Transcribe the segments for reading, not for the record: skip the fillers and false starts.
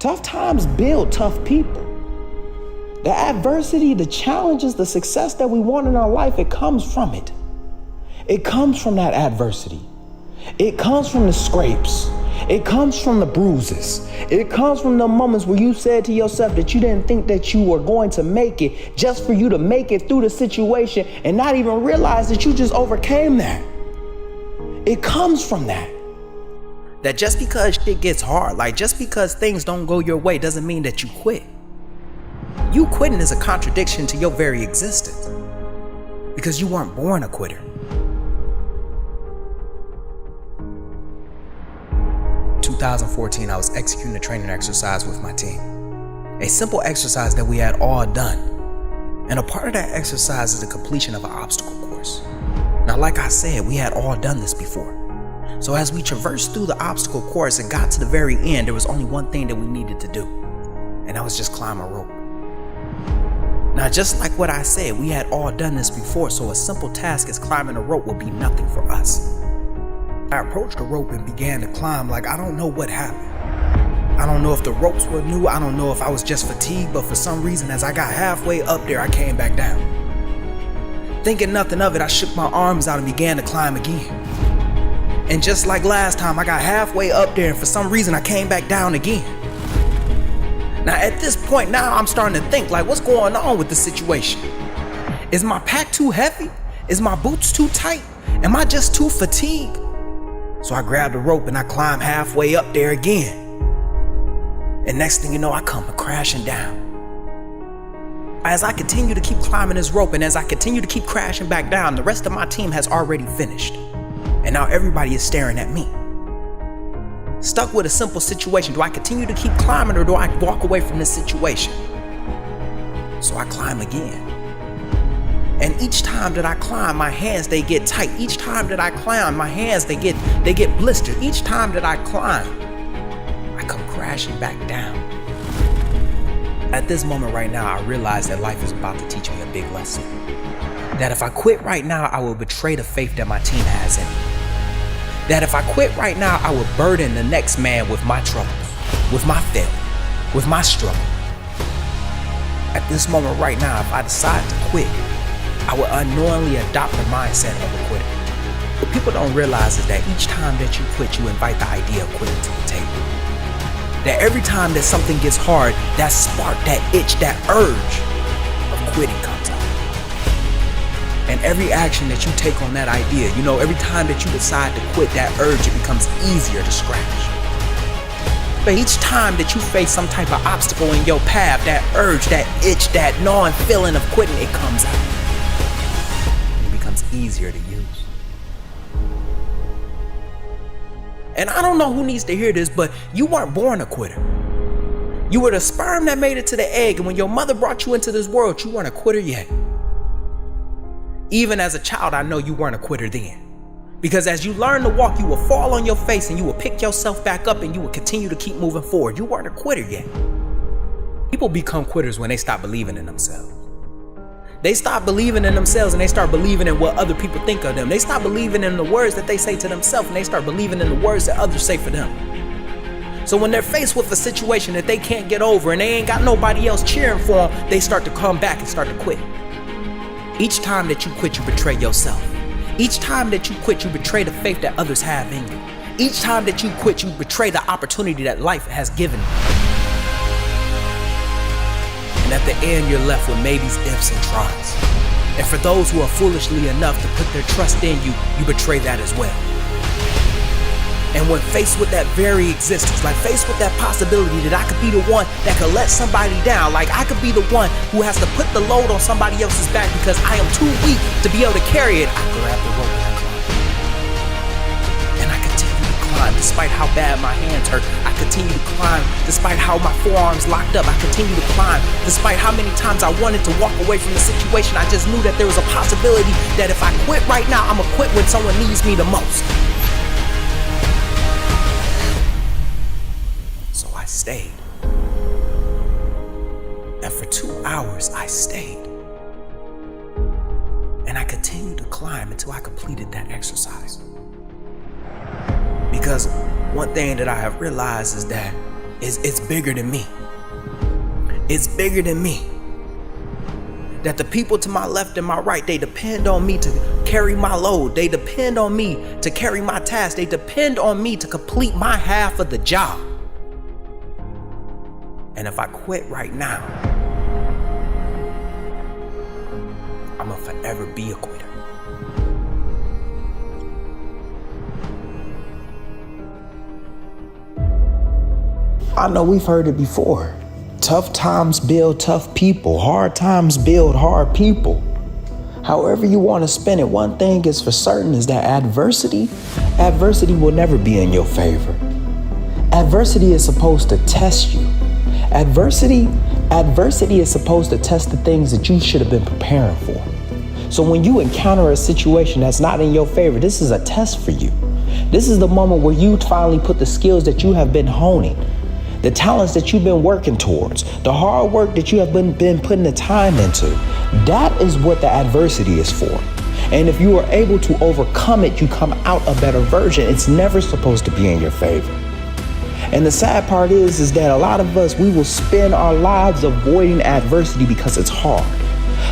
Tough times build tough people. The adversity, the challenges, the success that we want in our life, it comes from it. It comes from that adversity. It comes from the scrapes. It comes from the bruises. It comes from the moments where you said to yourself that you didn't think that you were going to make it, just for you to make it through the situation and not even realize that you just overcame that. It comes from that. That just because shit gets hard, like just because things don't go your way, doesn't mean that you quit. You quitting is a contradiction to your very existence, because you weren't born a quitter. 2014, I was executing a training exercise with my team. A simple exercise that we had all done. And a part of that exercise is the completion of an obstacle course. Now, like I said, we had all done this before. So as we traversed through the obstacle course and got to the very end, there was only one thing that we needed to do. And that was just climb a rope. Now, just like what I said, we had all done this before, so a simple task as climbing a rope would be nothing for us. I approached the rope and began to climb like I don't know what happened. I don't know if the ropes were new, I don't know if I was just fatigued, but for some reason as I got halfway up there, I came back down. Thinking nothing of it, I shook my arms out and began to climb again. And just like last time, I got halfway up there and for some reason I came back down again. Now at this point now, I'm starting to think like, what's going on with the situation? Is my pack too heavy? Is my boots too tight? Am I just too fatigued? So I grabbed the rope and I climbed halfway up there again. And next thing you know, I come crashing down. As I continue to keep climbing this rope and as I continue to keep crashing back down, the rest of my team has already finished. And now everybody is staring at me. Stuck with a simple situation. Do I continue to keep climbing or do I walk away from this situation? So I climb again. And each time that I climb, my hands, they get tight. Each time that I climb, my hands, they get blistered. Each time that I climb, I come crashing back down. At this moment right now, I realize that life is about to teach me a big lesson. That if I quit right now, I will betray the faith that my team has in me. That if I quit right now, I will burden the next man with my trouble, with my failure, with my struggle. At this moment right now, if I decide to quit, I will unknowingly adopt the mindset of a quitter. What people don't realize is that each time that you quit, you invite the idea of quitting to the table. That every time that something gets hard, that spark, that itch, that urge of quitting comes out. And every action that you take on that idea, every time that you decide to quit, that urge, it becomes easier to scratch. But each time that you face some type of obstacle in your path, that urge, that itch, that gnawing feeling of quitting, it comes out. Easier to use. And I don't know who needs to hear this, but you weren't born a quitter. You were the sperm that made it to the egg, and when your mother brought you into this world, you weren't a quitter yet. Even as a child, I know you weren't a quitter then. Because as you learn to walk, you will fall on your face and you will pick yourself back up and you will continue to keep moving forward. You weren't a quitter yet. People become quitters when they stop believing in themselves. They stop believing in themselves and they start believing in what other people think of them. They stop believing in the words that they say to themselves and they start believing in the words that others say for them. So when they're faced with a situation that they can't get over and they ain't got nobody else cheering for them, they start to come back and start to quit. Each time that you quit, you betray yourself. Each time that you quit, you betray the faith that others have in you. Each time that you quit, you betray the opportunity that life has given you. And at the end, you're left with maybes, ifs, and tries. And for those who are foolishly enough to put their trust in you, you betray that as well. And when faced with that very existence, like faced with that possibility that I could be the one that could let somebody down, like I could be the one who has to put the load on somebody else's back because I am too weak to be able to carry it, I grab the rope and I climb. And I continue to climb despite how bad my hands hurt. I continue to climb despite how my forearms locked up. I continue to climb despite how many times I wanted to walk away from the situation. I just knew that there was a possibility that if I quit right now, I'm gonna quit when someone needs me the most. I stayed. And for 2 hours, I stayed. And I continued to climb until I completed that exercise. Because one thing that I have realized is that it's bigger than me. It's bigger than me. That the people to my left and my right, they depend on me to carry my load. They depend on me to carry my task. They depend on me to complete my half of the job. And if I quit right now, I'm gonna forever be a quitter. I know we've heard it before. Tough times build tough people. Hard times build hard people. However you want to spin it, one thing is for certain is that adversity will never be in your favor. Adversity is supposed to test you. Adversity is supposed to test the things that you should have been preparing for. So when you encounter a situation that's not in your favor, this is a test for you. This is the moment where you finally put the skills that you have been honing, the talents that you've been working towards, the hard work that you have been putting the time into. That is what the adversity is for. And if you are able to overcome it, you come out a better version. It's never supposed to be in your favor. And the sad part is that a lot of us, we will spend our lives avoiding adversity because it's hard.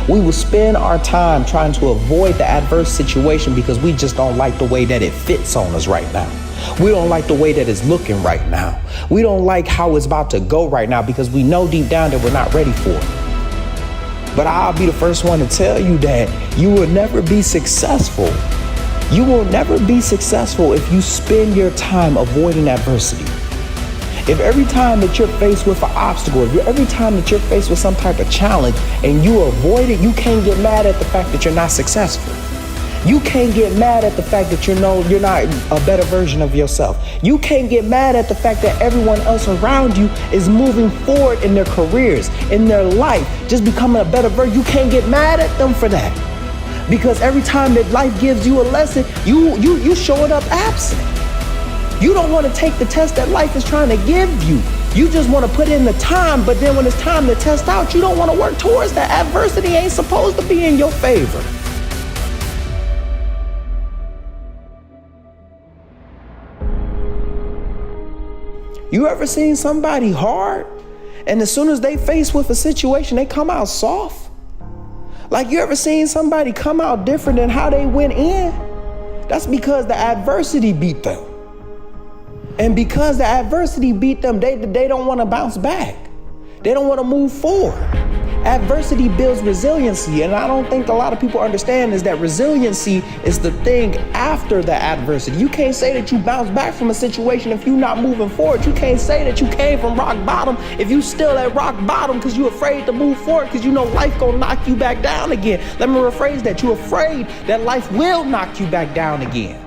We will spend our time trying to avoid the adverse situation because we just don't like the way that it fits on us right now. We don't like the way that it's looking right now. We don't like how it's about to go right now because we know deep down that we're not ready for it. But I'll be the first one to tell you that you will never be successful. You will never be successful if you spend your time avoiding adversity. If every time that you're faced with an obstacle, if every time that you're faced with some type of challenge and you avoid it, you can't get mad at the fact that you're not successful. You can't get mad at the fact that you're not a better version of yourself. You can't get mad at the fact that everyone else around you is moving forward in their careers, in their life, just becoming a better version. You can't get mad at them for that. Because every time that life gives you a lesson, you showing up absent. You don't want to take the test that life is trying to give you. You just want to put in the time, but then when it's time to test out, you don't want to work towards that. Adversity ain't supposed to be in your favor. You ever seen somebody hard, and as soon as they face with a situation, they come out soft? Like, you ever seen somebody come out different than how they went in? That's because the adversity beat them. And because the adversity beat them, they don't want to bounce back. They don't want to move forward. Adversity builds resiliency, and I don't think a lot of people understand is that resiliency is the thing after the adversity. You can't say that you bounce back from a situation if you're not moving forward. You can't say that you came from rock bottom if you still at rock bottom because you're afraid to move forward because you know life gonna knock you back down again. Let me rephrase that. You're afraid that life will knock you back down again.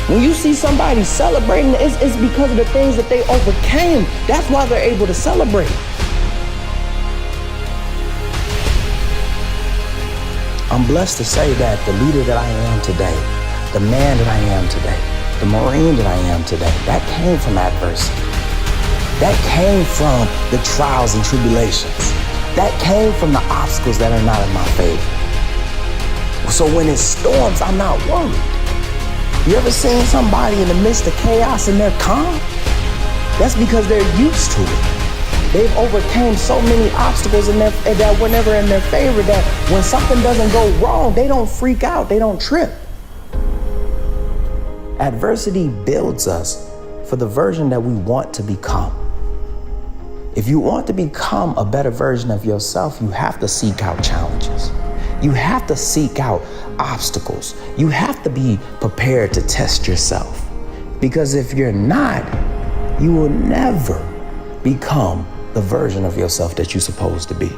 When you see somebody celebrating, it's because of the things that they overcame. That's why they're able to celebrate. I'm blessed to say that the leader that I am today, the man that I am today, the Marine that I am today, that came from adversity. That came from the trials and tribulations. That came from the obstacles that are not in my favor. So when it storms, I'm not worried. You ever seen somebody in the midst of chaos and they're calm? That's because they're used to it. They've overcame so many obstacles that were never in their favor that when something doesn't go wrong, they don't freak out, they don't trip. Adversity builds us for the version that we want to become. If you want to become a better version of yourself, you have to seek out challenges. You have to seek out obstacles. You have to be prepared to test yourself. Because if you're not, you will never become the version of yourself that you're supposed to be.